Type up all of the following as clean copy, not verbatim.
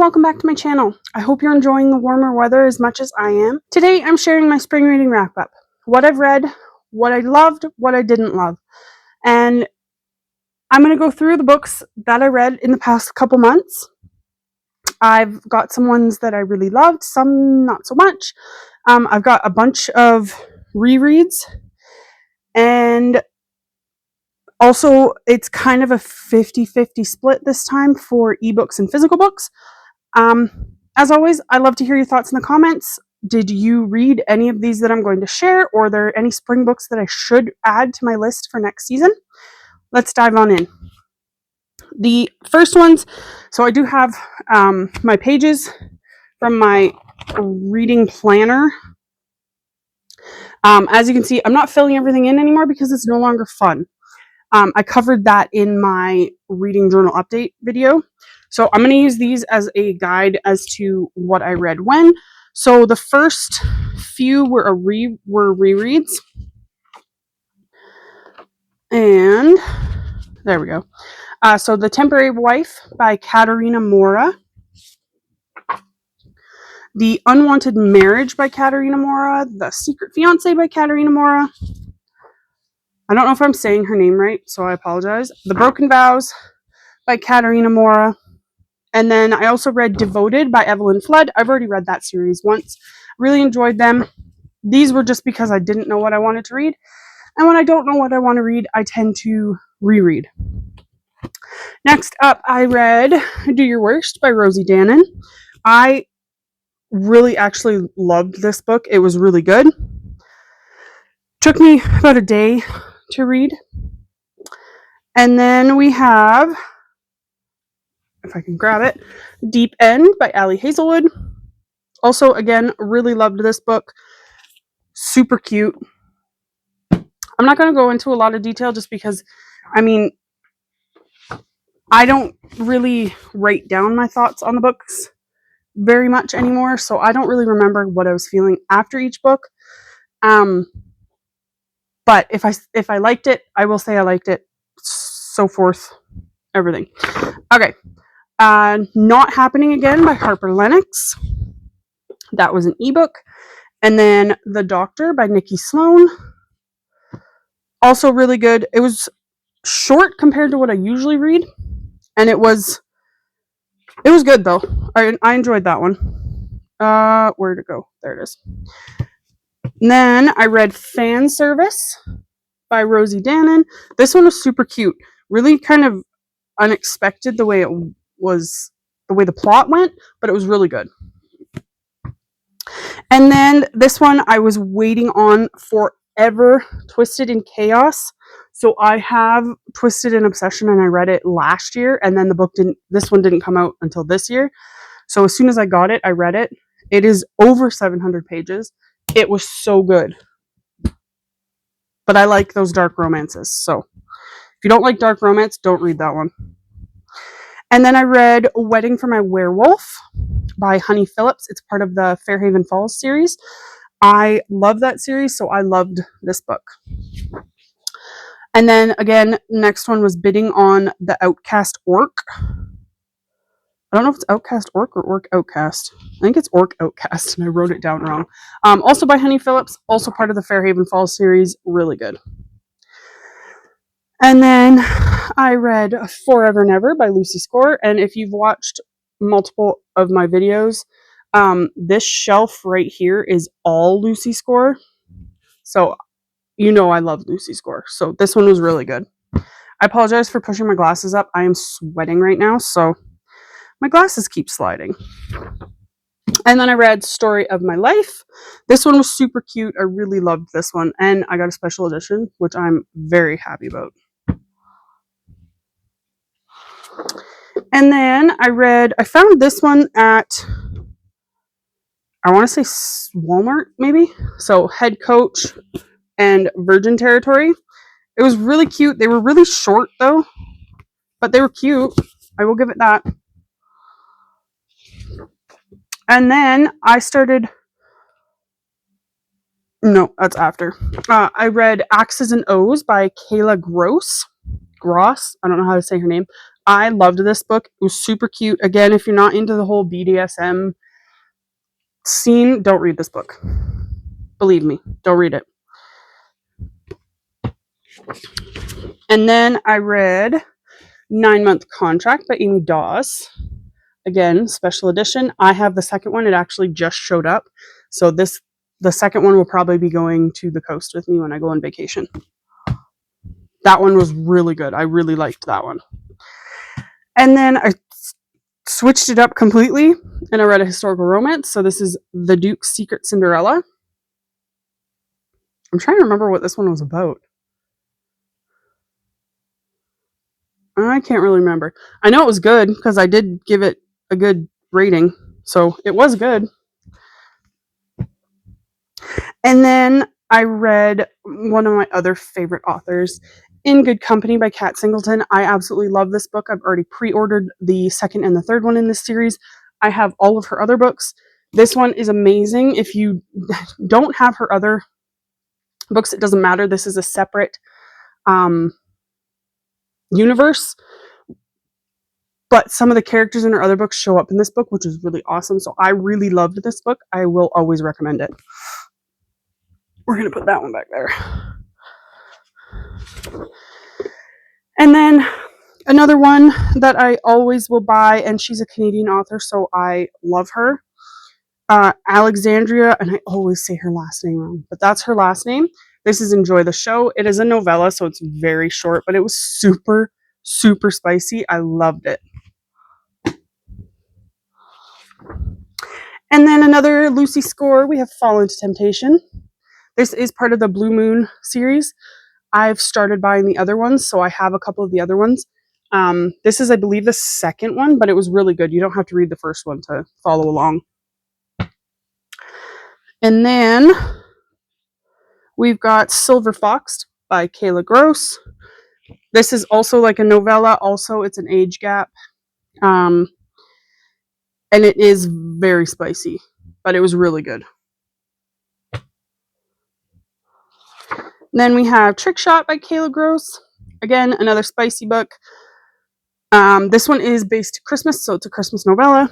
welcome back to my channel. I hope you're enjoying the warmer weather as much as I am. Today I'm sharing my spring reading wrap up. What I've read, what I loved, what I didn't love. And I'm going to go through the books that I read in the past couple months. I've got some ones that I really loved, some not so much. I've got a bunch of rereads, and also it's kind of a 50-50 split this time for ebooks and physical books. As always, I love to hear your thoughts in the comments. Did you read any of these that I'm going to share, or are there any spring books that I should add to my list for next season? Let's dive on in. The first ones, so I do have my pages from my reading planner. As you can see, I'm not filling everything in anymore because it's no longer fun. I covered that in my reading journal update video. So I'm going to use these as a guide as to what I read when. So the first few were rereads. And there we go. So The Temporary Wife by Katerina Mora. The Unwanted Marriage by Katerina Mora. The Secret Fiancé by Katerina Mora. I don't know if I'm saying her name right, so I apologize. The Broken Vows by Katerina Mora. And then I also read Devoted by Evelyn Flood. I've already read that series once. Really enjoyed them. These were just because I didn't know what I wanted to read. And when I don't know what I want to read, I tend to reread. Next up, I read Do Your Worst by Rosie Danan. I really actually loved this book. It was really good. Took me about a day to read. And then we have, if I can grab it, Deep End by Ali Hazelwood. Also, again, really loved this book. Super cute. I'm not going to go into a lot of detail just because, I mean, I don't really write down my thoughts on the books very much anymore, so I don't really remember what I was feeling after each book. But if I liked it, I will say I liked it. So forth, everything. Okay. Not Happening Again by Harper Lennox. That was an ebook. And then The Doctor by Nikki Sloan. Also really good. It was short compared to what I usually read. And it was good though. I enjoyed that one. Where'd it go? There it is. And then I read Fan Service by Rosie Danan. This one was super cute. Really kind of unexpected the way it was, the way the plot went, but it was really good. And then this one I was waiting on forever, Twisted in Chaos. So I have Twisted in Obsession, and I read it last year, and then this one didn't come out until this year. So as soon as I got it, I read it. It is over 700 pages. It was so good. But I like those dark romances. So if you don't like dark romance, don't read that one. And then I read Wedding for My Werewolf by Honey Phillips. It's part of the Fairhaven Falls series. I love that series, so I loved this book. And then again, next one was Bidding on the Outcast Orc. I don't know if it's Outcast Orc or Orc Outcast. I think it's Orc Outcast, and I wrote it down wrong. Also by Honey Phillips, also part of the Fairhaven Falls series. Really good. And then I read Forever Never by Lucy Score. And if you've watched multiple of my videos, this shelf right here is all Lucy Score. So you know I love Lucy Score. So this one was really good. I apologize for pushing my glasses up. I am sweating right now, so my glasses keep sliding. And then I read Story of My Life. This one was super cute. I really loved this one. And I got a special edition, which I'm very happy about. And then I found this one at, I want to say Walmart, maybe? So Head Coach and Virgin Territory. It was really cute. They were really short though, but they were cute. I will give it that. And then that's after. I read X's and O's by Kayla Gross. I don't know how to say her name. I loved this book. It was super cute. Again, if you're not into the whole BDSM scene, don't read this book. Believe me, don't read it. And then I read 9-Month Contract by Amy Dawes. Again, special edition. I have the second one. It actually just showed up. So the second one will probably be going to the coast with me when I go on vacation. That one was really good. I really liked that one. And then I switched it up completely and I read a historical romance. So this is The Duke's Secret Cinderella. I'm trying to remember what this one was about. I can't really remember. I know it was good because I did give it a good rating. So it was good. And then I read one of my other favorite authors, In Good Company by Kat Singleton. I absolutely love this book. I've already pre-ordered the second and the third one in this series. I have all of her other books. This one is amazing. If you don't have her other books, it doesn't matter. This is a separate universe. But some of the characters in her other books show up in this book, which is really awesome. So I really loved this book. I will always recommend it. We're going to put that one back there. And then another one that I always will buy, and she's a Canadian author, so I love her. Alexandria, and I always say her last name wrong, but that's her last name. This is Enjoy the Show. It is a novella, so it's very short, but it was super, super spicy. I loved it. And then another Lucy score, we have Fall into Temptation. This is part of the Blue Moon series. I've started buying the other ones, so I have a couple of the other ones. This is, I believe, the second one, but it was really good. You don't have to read the first one to follow along. And then we've got Silver Fox by Kayla Gross. This is also like a novella. Also, it's an age gap. And it is very spicy, but it was really good. Then we have Trick Shot by Kayla Gross. Again, another spicy book. This one is based to Christmas, so it's a Christmas novella.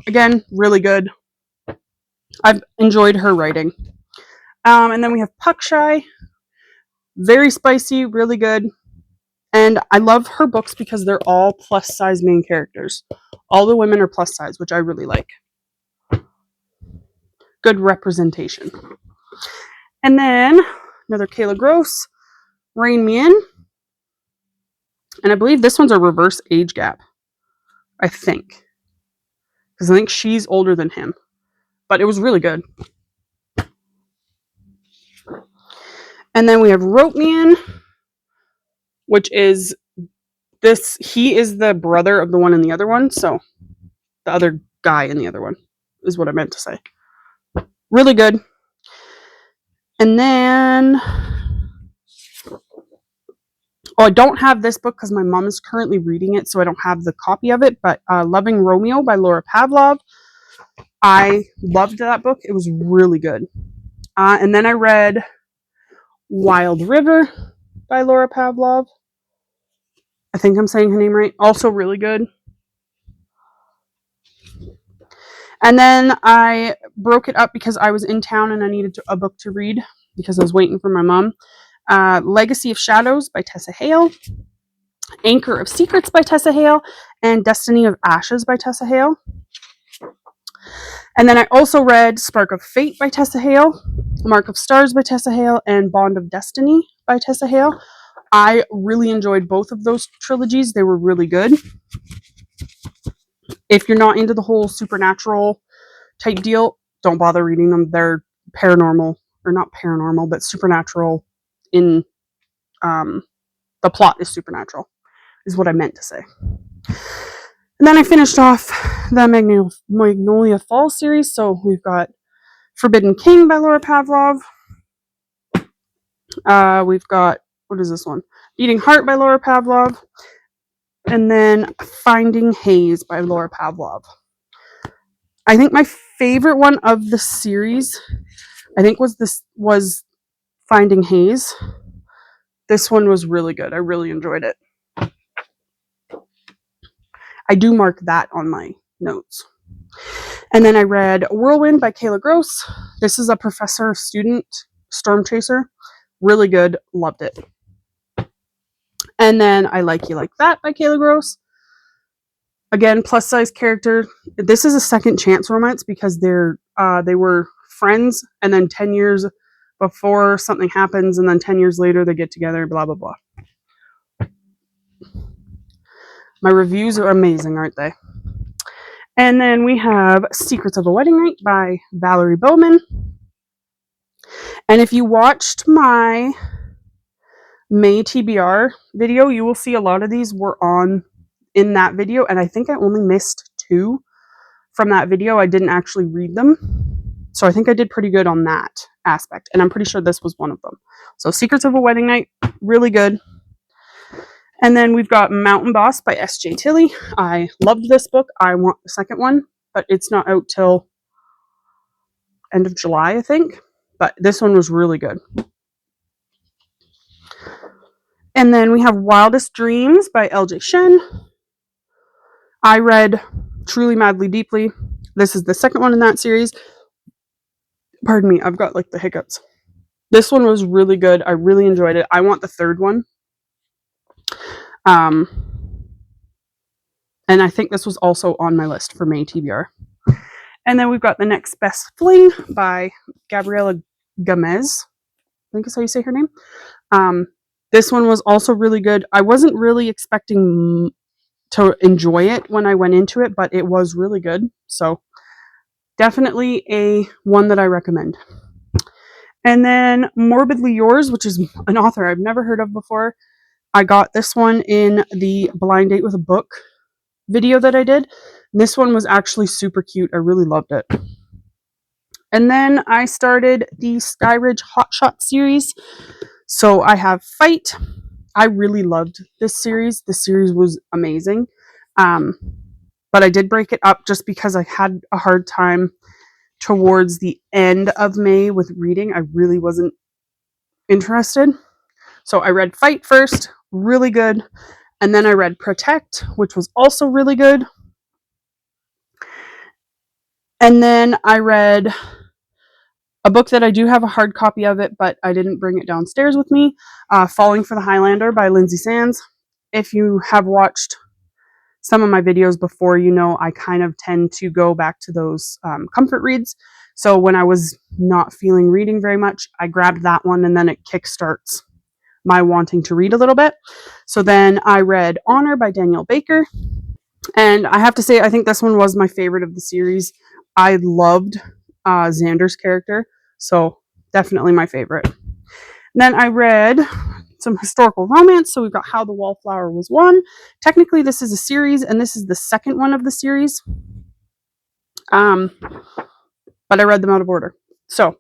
Again, really good. I've enjoyed her writing. And then we have Puck Shy. Very spicy, really good. And I love her books because they're all plus size main characters. All the women are plus size, which I really like. Good representation. And then another Kayla Gross, Rein Me In. And I believe this one's a reverse age gap. I think. Because I think she's older than him. But it was really good. And then we have Rope Me In, which is this. He is the brother of the one in the other one. So the other guy in the other one is what I meant to say. Really good. And then, I don't have this book because my mom is currently reading it, so I don't have the copy of it, but Loving Romeo by Laura Pavlov. I loved that book. It was really good. And then I read Wild River by Laura Pavlov. I think I'm saying her name right. Also really good. And then I broke it up because I was in town and I needed a book to read because I was waiting for my mom. Legacy of Shadows by Tessa Hale. Anchor of Secrets by Tessa Hale. And Destiny of Ashes by Tessa Hale. And then I also read Spark of Fate by Tessa Hale. Mark of Stars by Tessa Hale. And Bond of Destiny by Tessa Hale. I really enjoyed both of those trilogies. They were really good. If you're not into the whole supernatural type deal, don't bother reading them. They're paranormal, or not paranormal, but supernatural in the plot is supernatural, is what I meant to say. And then I finished off the Magnolia Falls series. So we've got Forbidden King by Laura Pavlov. We've got, what is this one? Beating Heart by Laura Pavlov. And then Finding Haze by Laura Pavlov. I think my favorite one of the series, was Finding Haze. This one was really good. I really enjoyed it. I do mark that on my notes. And then I read Whirlwind by Kayla Gross. This is a professor student storm chaser. Really good. Loved it. And then I Like You Like That by Kayla Gross. Again, plus size character. This is a second chance romance because they were friends, and then 10 years before something happens, and then 10 years later they get together, blah, blah, blah. My reviews are amazing, aren't they? And then we have Secrets of a Wedding Night by Valerie Bowman. And if you watched my May TBR video, you will see a lot of these were in that video, and I think I only missed 2 from that video. I didn't actually read them, so I think I did pretty good on that aspect, and I'm pretty sure this was one of them. So Secrets of a Wedding Night, really good. And then we've got Mountain Boss by S.J. Tilley. I loved this book. I want the second one, but it's not out till end of July, I think. But this one was really good. And then we have Wildest Dreams by L.J. Shen. I read Truly Madly Deeply. This is the second one in that series. Pardon me, I've got like the hiccups. This one was really good. I really enjoyed it. I want the third one. And I think this was also on my list for May TBR. And then we've got The Next Best Fling by Gabriela Gamez. I think is how you say her name. This one was also really good. I wasn't really expecting to enjoy it when I went into it, but it was really good. So definitely a one that I recommend. And then Morbidly Yours, which is an author I've never heard of before. I got this one in the Blind Date with a Book video that I did. This one was actually super cute. I really loved it. And then I started the Skyridge Hotshot series. So I have Fight. I really loved this series. The series was amazing. But I did break it up just because I had a hard time towards the end of May with reading. I really wasn't interested. So I read Fight first, really good. And then I read Protect, which was also really good. And then I read a book that I do have a hard copy of it, but I didn't bring it downstairs with me. Falling for the Highlander by Lindsay Sands. If you have watched some of my videos before, you know I kind of tend to go back to those comfort reads. So when I was not feeling reading very much, I grabbed that one, and then it kickstarts my wanting to read a little bit. So then I read Honor by Danielle Baker. And I have to say, I think this one was my favorite of the series. I loved Xander's character. So definitely my favorite. And then I read some historical romance. So we've got How the Wallflower Was Won. Technically, this is a series, and this is the second one of the series. But I read them out of order. So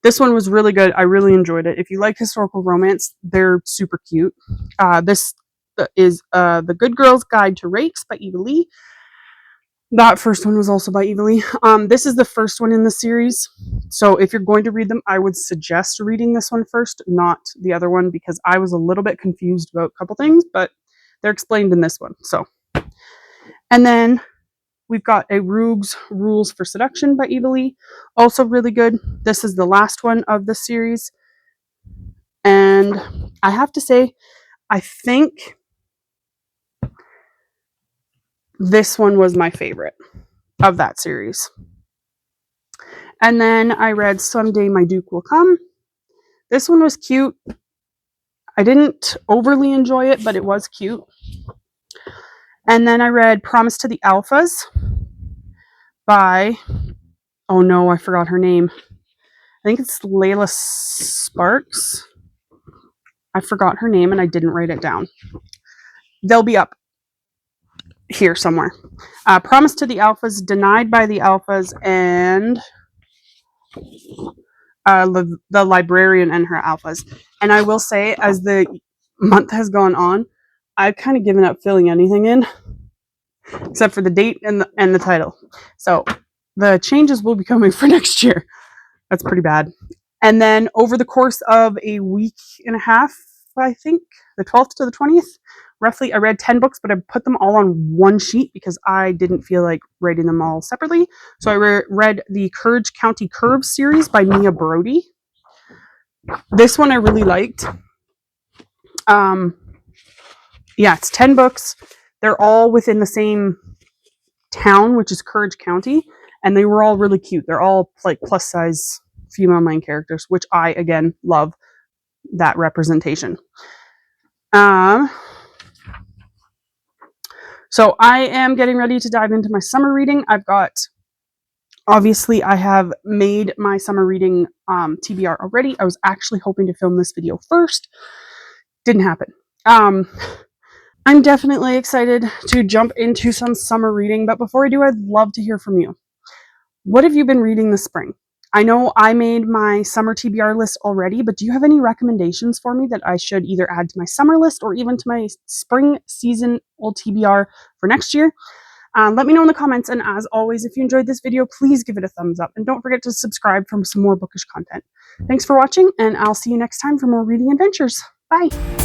this one was really good. I really enjoyed it. If you like historical romance, they're super cute. This is The Good Girl's Guide to Rakes by Eva Lee. That first one was also by Eva Lee. This is the first one in the series. So if you're going to read them, I would suggest reading this one first, not the other one, because I was a little bit confused about a couple things, but they're explained in this one. So, and then we've got A Rogue's Rules for Seduction by Eva Lee. Also really good. This is the last one of the series. And I have to say, I think this one was my favorite of that series. And then I read Someday My Duke Will Come. This one was cute. I didn't overly enjoy it, but it was cute. And then I read Promise to the Alphas by, oh no, I forgot her name. I think it's Layla Sparks. I forgot her name and I didn't write it down. They'll be up here somewhere. Promise to the Alphas, Denied by the Alphas, and the Librarian and Her Alphas. And I will say, as the month has gone on, I've kind of given up filling anything in, except for the date and the title. So the changes will be coming for next year. That's pretty bad. And then over the course of a week and a half, I think, the 12th to the 20th, roughly, I read 10 books, but I put them all on one sheet because I didn't feel like writing them all separately. So I read the Courage County Curves series by Mia Brody. This one I really liked. Yeah, it's 10 books. They're all within the same town, which is Courage County, and they were all really cute. They're all like plus size female main characters, which I again love that representation. So I am getting ready to dive into my summer reading. Obviously I have made my summer reading TBR already. I was actually hoping to film this video first. Didn't happen. I'm definitely excited to jump into some summer reading, but before I do, I'd love to hear from you. What have you been reading this spring? I know I made my summer TBR list already, but do you have any recommendations for me that I should either add to my summer list or even to my spring season old TBR for next year? Let me know in the comments, and as always, if you enjoyed this video, please give it a thumbs up, and don't forget to subscribe for some more bookish content. Thanks for watching, and I'll see you next time for more reading adventures. Bye!